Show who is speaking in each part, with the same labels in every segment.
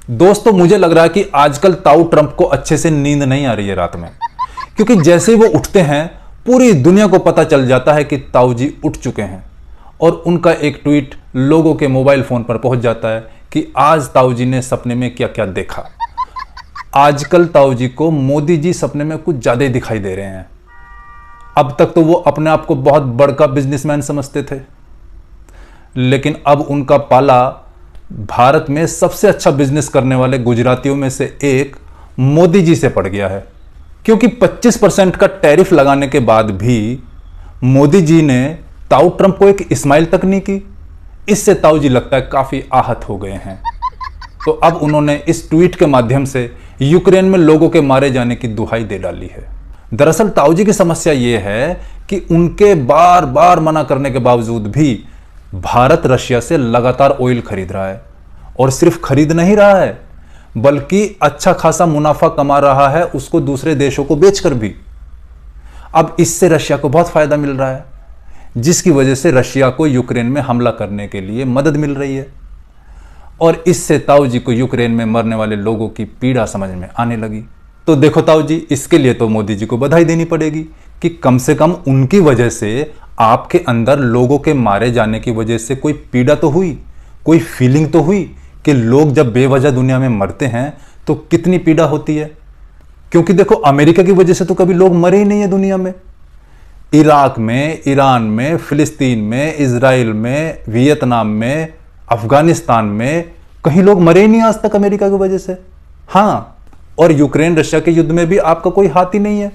Speaker 1: दोस्तों मुझे लग रहा है कि आजकल ताऊ ट्रंप को अच्छे से नींद नहीं आ रही है रात में, क्योंकि जैसे ही वो उठते हैं पूरी दुनिया को पता चल जाता है कि ताऊ जी उठ चुके हैं और उनका एक ट्वीट लोगों के मोबाइल फोन पर पहुंच जाता है कि आज ताऊ जी ने सपने में क्या क्या देखा। आजकल ताऊ जी को मोदी जी सपने में कुछ ज्यादा ही दिखाई दे रहे हैं। अब तक तो वो अपने आप को बहुत बड़का बिजनेसमैन समझते थे, लेकिन अब उनका पाला भारत में सबसे अच्छा बिजनेस करने वाले गुजरातियों में से एक मोदी जी से पड़ गया है, क्योंकि 25% का टैरिफ लगाने के बाद भी मोदी जी ने ताऊ ट्रंप को एक स्माइल तक नहीं की। इससे ताऊ जी लगता है काफी आहत हो गए हैं। तो अब उन्होंने इस ट्वीट के माध्यम से यूक्रेन में लोगों के मारे जाने की दुहाई दे डाली है। दरअसल ताऊ जी की समस्या यह है कि उनके बार बार मना करने के बावजूद भी भारत रशिया से लगातार ऑयल खरीद रहा है, और सिर्फ खरीद नहीं रहा है बल्कि अच्छा खासा मुनाफा कमा रहा है उसको दूसरे देशों को बेचकर भी। अब इससे रशिया को बहुत फायदा मिल रहा है, जिसकी वजह से रशिया को यूक्रेन में हमला करने के लिए मदद मिल रही है, और इससे ताऊ जी को यूक्रेन में मरने वाले लोगों की पीड़ा समझ में आने लगी। तो देखो ताऊ जी, इसके लिए तो मोदी जी को बधाई देनी पड़ेगी कि कम से कम उनकी वजह से आपके अंदर लोगों के मारे जाने की वजह से कोई पीड़ा तो हुई, कोई फीलिंग तो हुई कि लोग जब बेवजह दुनिया में मरते हैं तो कितनी पीड़ा होती है। क्योंकि देखो, अमेरिका की वजह से तो कभी लोग मरे ही नहीं है दुनिया में। इराक में, ईरान में, फिलिस्तीन में, इजराइल में, वियतनाम में, अफगानिस्तान में कहीं लोग मरे ही नहीं आज तक अमेरिका की वजह से। हाँ, और यूक्रेन रशिया के युद्ध में भी आपका कोई हाथ ही नहीं है।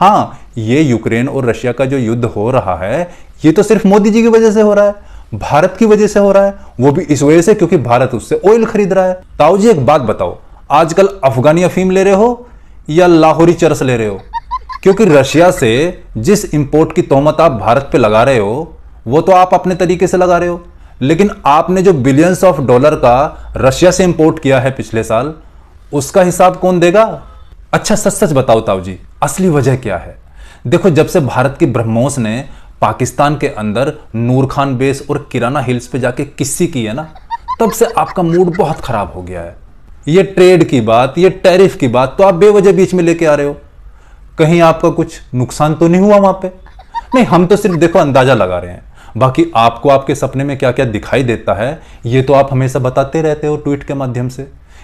Speaker 1: हाँ, ये यूक्रेन और रशिया का जो युद्ध हो रहा है ये तो सिर्फ मोदी जी की वजह से हो रहा है, भारत की वजह से हो रहा है, वो भी इस वजह से क्योंकि भारत उससे ऑयल खरीद रहा है। ताऊ जी एक बात बताओ, आजकल अफगानी अफीम ले रहे हो या लाहौरी चरस ले रहे हो? क्योंकि रशिया से जिस इंपोर्ट की तोहमत आप भारत पे लगा रहे हो वो तो आप अपने तरीके से लगा रहे हो, लेकिन आपने जो बिलियंस ऑफ डॉलर का रशिया से इंपोर्ट किया है पिछले साल, उसका हिसाब कौन देगा? अच्छा सच सच बताओ ताऊ जी, असली वजह क्या है? देखो, जब से भारत की ब्रह्मोस ने पाकिस्तान के अंदर नूर खान बेस और किराना हिल्स पे जाके किस्सी की है ना, तब से आपका मूड बहुत खराब हो गया है। ये ट्रेड की बात, ये टैरिफ की बात तो आप बेवजह बीच में लेके आ रहे हो। कहीं आपका कुछ नुकसान तो नहीं हुआ वहां पे? नहीं, हम तो सिर्फ देखो अंदाजा लगा रहे हैं। बाकी आपको आपके सपने में क्या क्या दिखाई देता है ये तो आप हमेशा बताते रहते हो ट्वीट के माध्यम से,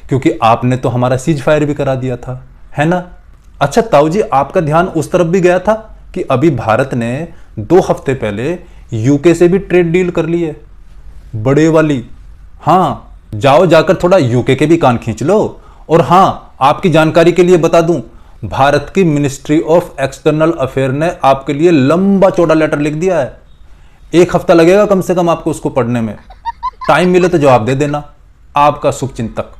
Speaker 1: क्योंकि आपने तो हमारा सीज फायर भी करा दिया था, है ना? अच्छा ताऊ जी, आपका ध्यान उस तरफ भी गया था कि अभी भारत ने 2 हफ्ते पहले यूके से भी ट्रेड डील कर ली है, बड़े वाली। हाँ, जाओ जाकर थोड़ा यूके के भी कान खींच लो। और हाँ, आपकी जानकारी के लिए बता दूं, भारत की मिनिस्ट्री ऑफ एक्सटर्नल अफेयर ने आपके लिए लंबा चौड़ा लेटर लिख दिया है। 1 हफ्ता लगेगा कम से कम आपको उसको पढ़ने में। टाइम मिले तो जवाब दे देना। आपका शुभचिंतक।